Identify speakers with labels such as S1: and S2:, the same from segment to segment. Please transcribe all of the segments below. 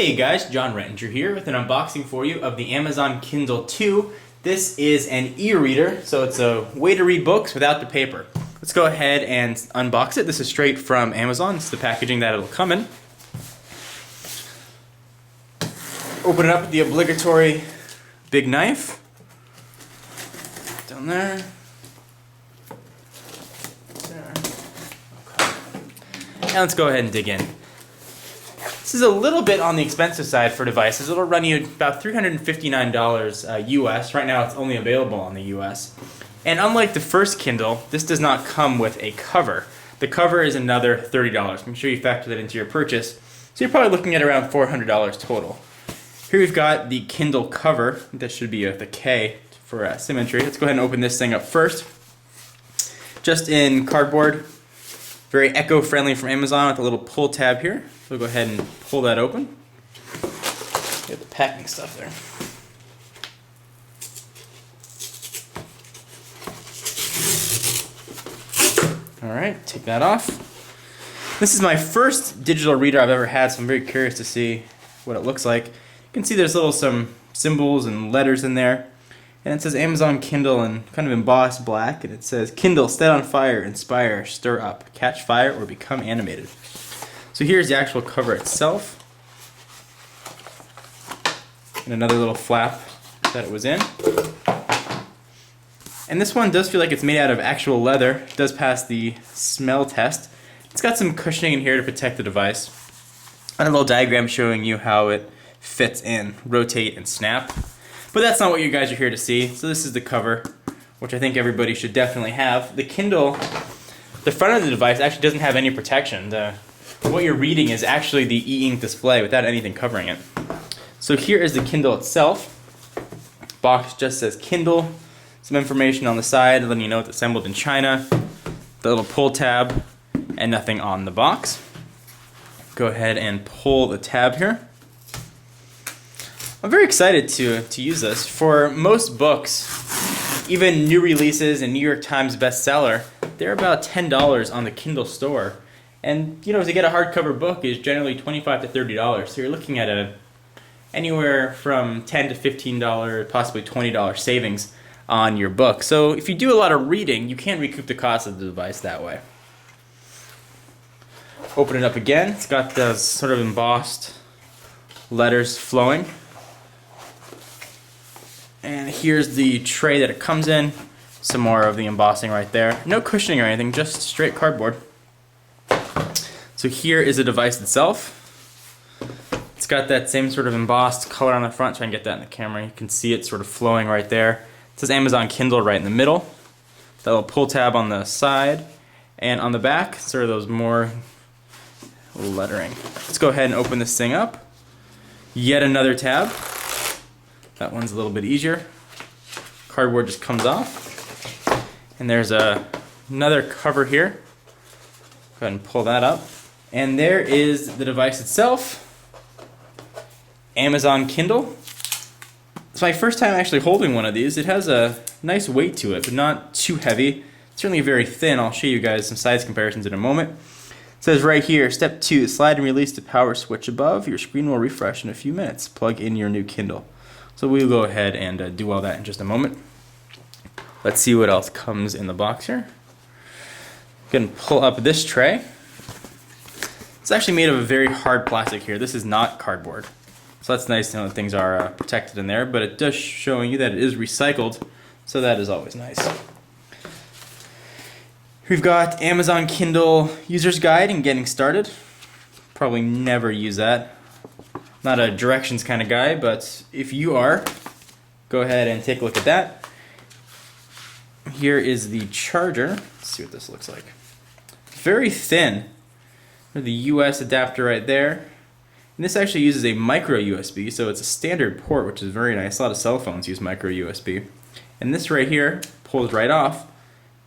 S1: Hey guys, John Rettinger here with an unboxing for you of the Amazon Kindle 2. This is an e-reader, so it's a way to read books without the paper. Let's go ahead and unbox it. This is straight from Amazon. It's the packaging that it'll come in. Open it up with the obligatory big knife. Down there. There. Okay. Now let's go ahead and dig in. This is a little bit on the expensive side for devices. It'll run you about $359 US. Right now it's only available on the US. And unlike the first Kindle, this does not come with a cover. The cover is another $30. Make sure you factor that into your purchase. So you're probably looking at around $400 total. Here we've got the Kindle cover. That should be the K for symmetry. Let's go ahead and open this thing up first. Just in cardboard. Very eco-friendly from Amazon with a little pull tab here. So we'll go ahead and pull that open. Get the packing stuff there. Alright, take that off. This is my first digital reader I've ever had, so I'm very curious to see what it looks like. You can see there's some symbols and letters in there. And it says Amazon Kindle in kind of embossed black, and it says, Kindle, set on fire, inspire, stir up, catch fire, or become animated. So here's the actual cover itself. And another little flap that it was in. And this one does feel like it's made out of actual leather. It does pass the smell test. It's got some cushioning in here to protect the device. And a little diagram showing you how it fits in, rotate, and snap. But that's not what you guys are here to see. So this is the cover, which I think everybody should definitely have. The Kindle, the front of the device actually doesn't have any protection. What you're reading is actually the e-ink display without anything covering it. So here is the Kindle itself. Box just says Kindle. Some information on the side letting you know it's assembled in China. The little pull tab and nothing on the box. Go ahead and pull the tab here. I'm very excited to use this. For most books, even new releases and New York Times bestseller, they're about $10 on the Kindle store. And you know, to get a hardcover book is generally $25 to $30. So you're looking at anywhere from $10 to $15, possibly $20 savings on your book. So if you do a lot of reading, you can't recoup the cost of the device that way. Open it up again. It's got those sort of embossed letters flowing. And here's the tray that it comes in. Some more of the embossing right there. No cushioning or anything, just straight cardboard. So here is the device itself. It's got that same sort of embossed color on the front. Try and get that in the camera. You can see it sort of flowing right there. It says Amazon Kindle right in the middle. That little pull tab on the side. And on the back, sort of those more lettering. Let's go ahead and open this thing up. Yet another tab. That one's a little bit easier. Cardboard just comes off. And there's another cover here. Go ahead and pull that up. And there is the device itself. Amazon Kindle. It's my first time actually holding one of these. It has a nice weight to it, but not too heavy. It's certainly very thin. I'll show you guys some size comparisons in a moment. It says right here, step 2, slide and release the power switch above. Your screen will refresh in a few minutes. Plug in your new Kindle. So we'll go ahead and do all that in just a moment. Let's see what else comes in the box here. Go ahead and pull up this tray. It's actually made of a very hard plastic here. This is not cardboard. So that's nice to know that things are protected in there, but it does showing you that it is recycled, so that is always nice. We've got Amazon Kindle User's Guide and Getting Started. Probably never use that. Not a directions kind of guy, but if you are, go ahead and take a look at that. Here is the charger. Let's see what this looks like. Very thin. The US adapter right there. And this actually uses a micro USB, so it's a standard port, which is very nice. A lot of cell phones use micro USB. And this right here pulls right off,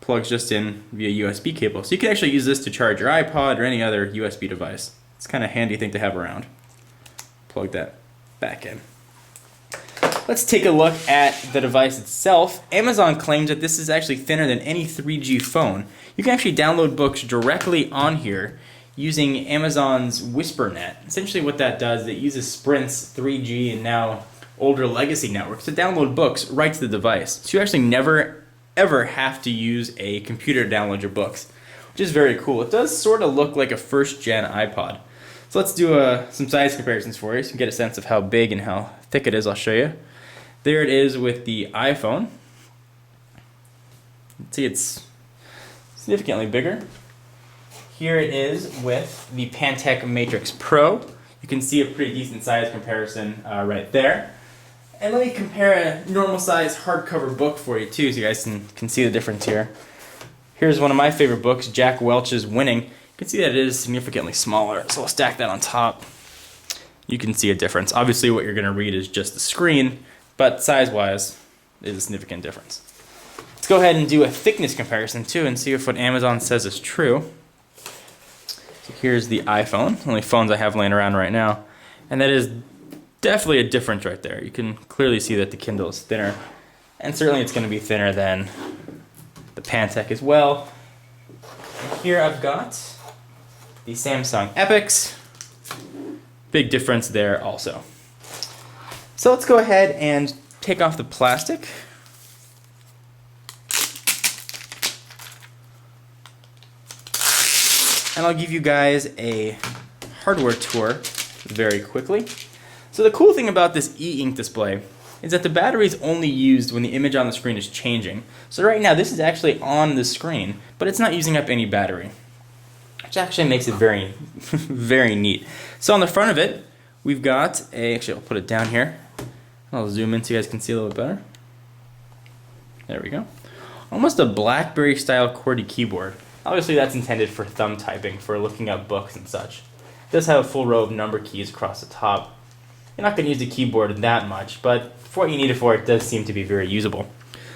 S1: plugs just in via USB cable. So you can actually use this to charge your iPod or any other USB device. It's kind of a handy thing to have around. Plug that back in. Let's take a look at the device itself. Amazon claims that this is actually thinner than any 3G phone. You can actually download books directly on here using Amazon's WhisperNet. Essentially what that does is it uses Sprint's 3G and now older legacy networks to download books right to the device. So you actually never ever have to use a computer to download your books, which is very cool. It does sort of look like a first-gen iPod. So let's do some size comparisons for you so you can get a sense of how big and how thick it is. I'll show you. There it is with the iPhone. Let's see, it's significantly bigger. Here it is with the Pantech Matrix Pro. You can see a pretty decent size comparison right there. And let me compare a normal size hardcover book for you too, so you guys can see the difference here. Here's one of my favorite books, Jack Welch's Winning. You can see that it is significantly smaller, so I'll stack that on top. You can see a difference. Obviously what you're going to read is just the screen, but size-wise, there's a significant difference. Let's go ahead and do a thickness comparison too and see if what Amazon says is true. So here's the iPhone, only phones I have laying around right now, and that is definitely a difference right there. You can clearly see that the Kindle is thinner, and certainly it's going to be thinner than the Pantech as well. And here I've got the Samsung Epix. Big difference there also. So let's go ahead and take off the plastic. And I'll give you guys a hardware tour very quickly. So the cool thing about this e-ink display is that the battery is only used when the image on the screen is changing. So right now this is actually on the screen, but it's not using up any battery, which actually makes it very, very neat. So on the front of it, we've got actually I'll put it down here. I'll zoom in so you guys can see a little bit better. There we go. Almost a BlackBerry style QWERTY keyboard. Obviously that's intended for thumb typing, for looking up books and such. It does have a full row of number keys across the top. You're not going to use the keyboard that much, but for what you need it for, it does seem to be very usable.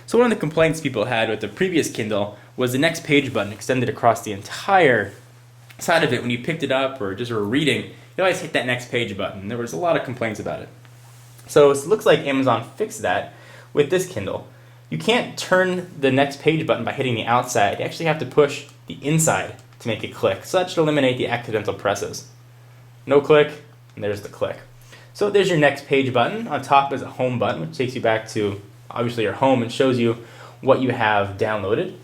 S1: So one of the complaints people had with the previous Kindle was the next page button extended across the entire side of it. When you picked it up or just were reading, you always hit that next page button. There was a lot of complaints about it. So it looks like Amazon fixed that with this Kindle. You can't turn the next page button by hitting the outside. You actually have to push the inside to make it click. So that should eliminate the accidental presses. No click, and there's the click. So there's your next page button. On top is a home button, which takes you back to obviously your home and shows you what you have downloaded.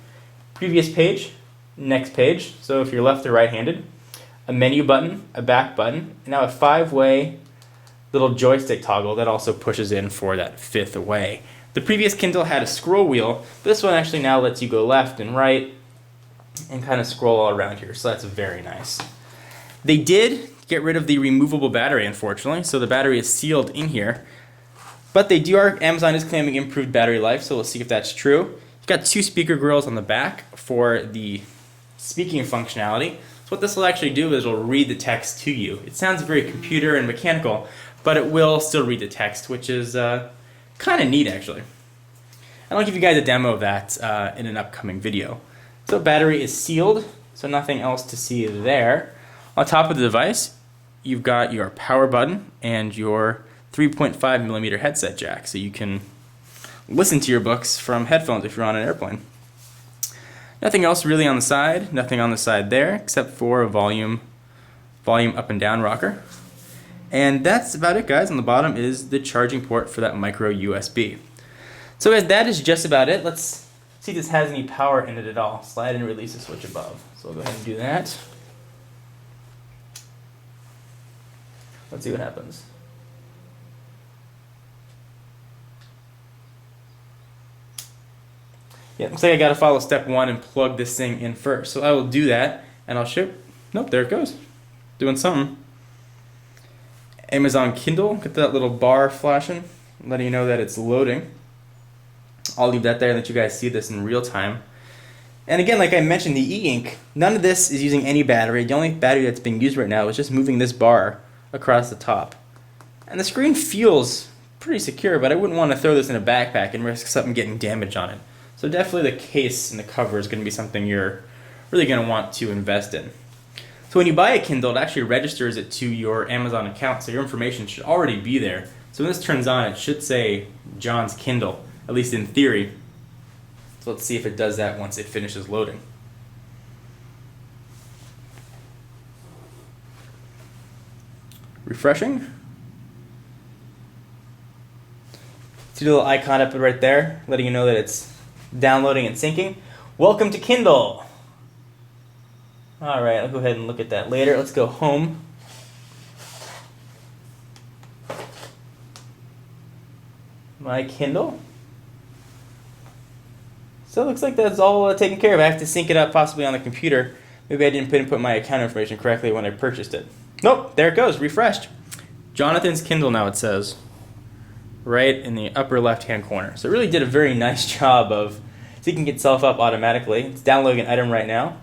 S1: Previous page, next page. So if you're left or right-handed, a menu button, a back button, and now a 5-way little joystick toggle that also pushes in for that 5th way. The previous Kindle had a scroll wheel, but this one actually now lets you go left and right and kind of scroll all around here, so that's very nice. They did get rid of the removable battery, unfortunately, so the battery is sealed in here. But Amazon is claiming improved battery life, so we'll see if that's true. You've got 2 speaker grills on the back for the speaking functionality. So what this will actually do is it'll read the text to you. It sounds very computer and mechanical, but it will still read the text, which is kind of neat actually. And I'll give you guys a demo of that in an upcoming video. So battery is sealed, so nothing else to see there. On top of the device, you've got your power button and your 3.5mm headset jack, so you can listen to your books from headphones if you're on an airplane. Nothing else really on the side, nothing on the side there, except for a volume up and down rocker. And that's about it, guys. On the bottom is the charging port for that micro USB. So guys, that is just about it. Let's see if this has any power in it at all. Slide and release the switch above. So we'll go ahead and do that. Let's see what happens. Yeah, looks like I gotta follow step 1 and plug this thing in first. So I will do that, and I'll show. Nope, there it goes. Doing something. Amazon Kindle, get that little bar flashing, letting you know that it's loading. I'll leave that there and let you guys see this in real time. And again, like I mentioned, the e-ink, none of this is using any battery. The only battery that's being used right now is just moving this bar across the top. And the screen feels pretty secure, but I wouldn't want to throw this in a backpack and risk something getting damaged on it. So definitely the case and the cover is going to be something you're really going to want to invest in. So when you buy a Kindle, it actually registers it to your Amazon account, so your information should already be there. So when this turns on, it should say John's Kindle, at least in theory. So let's see if it does that once it finishes loading. refreshing. See the little icon up right there, letting you know that it's downloading and syncing. Welcome to Kindle. All right, I'll go ahead and look at that later. Let's go home. My Kindle. So it looks like that's all taken care of. I have to sync it up possibly on the computer. Maybe I didn't input my account information correctly when I purchased it. Nope, there it goes, refreshed. Jonathan's Kindle now, it says, right in the upper left-hand corner. So it really did a very nice job of syncing itself up automatically. It's downloading an item right now.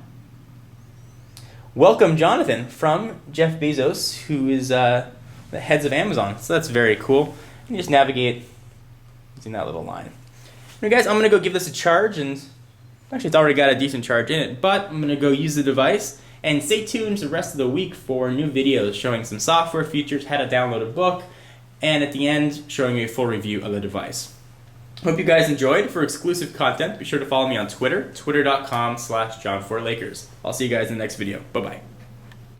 S1: Welcome, Jonathan, from Jeff Bezos, who is the heads of Amazon. So that's very cool. You just navigate using that little line. Alright guys, I'm going to go give this a charge, and actually it's already got a decent charge in it, but I'm going to go use the device, and stay tuned the rest of the week for new videos showing some software features, how to download a book, and at the end, showing you a full review of the device. Hope you guys enjoyed. For exclusive content, be sure to follow me on Twitter, twitter.com/John4Lakers. I'll see you guys in the next video. Bye-bye.